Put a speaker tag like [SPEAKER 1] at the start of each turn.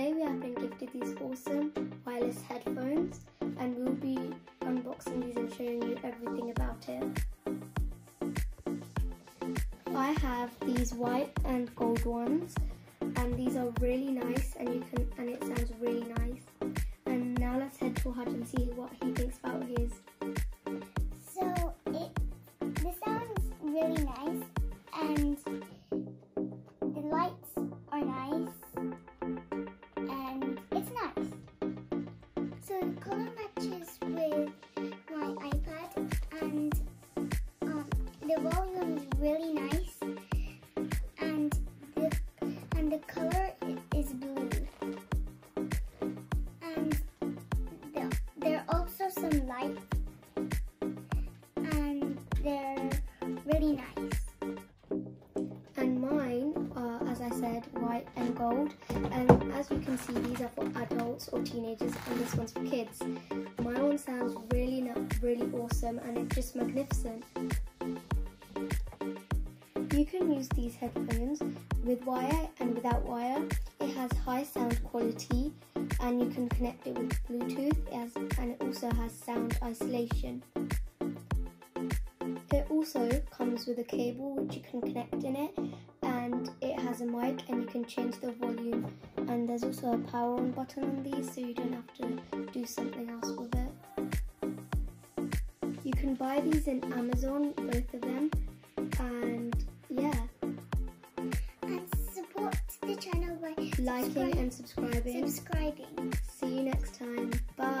[SPEAKER 1] today we have been gifted these awesome wireless headphones, and we'll be unboxing these and showing you everything about it. I have these white and gold ones, and these are really nice, and it sounds really nice. And now let's head to Hutch and see what he thinks about his.
[SPEAKER 2] So this sounds really nice, and the lights are nice, and it's nice. So the color matches with my iPad, and the volume is really nice, and the color is blue, and there are also some lights, and they're really nice.
[SPEAKER 1] And mine are, as I said, white and gold, and as you can see, these are for adults or teenagers, and this one's for kids. My one sounds really awesome, and it's just magnificent. You can use these headphones with wire and without wire. It has high sound quality, and you can connect it with Bluetooth, and it also has sound isolation. It also comes with a cable which you can connect in it, and it has a mic, and you can change the volume, and there's also a power on button on these, so you don't have to do something else with it. You can buy these in Amazon, both of them, and yeah.
[SPEAKER 2] And support the channel by
[SPEAKER 1] liking and subscribing.
[SPEAKER 2] subscribing.
[SPEAKER 1] See you next time. Bye.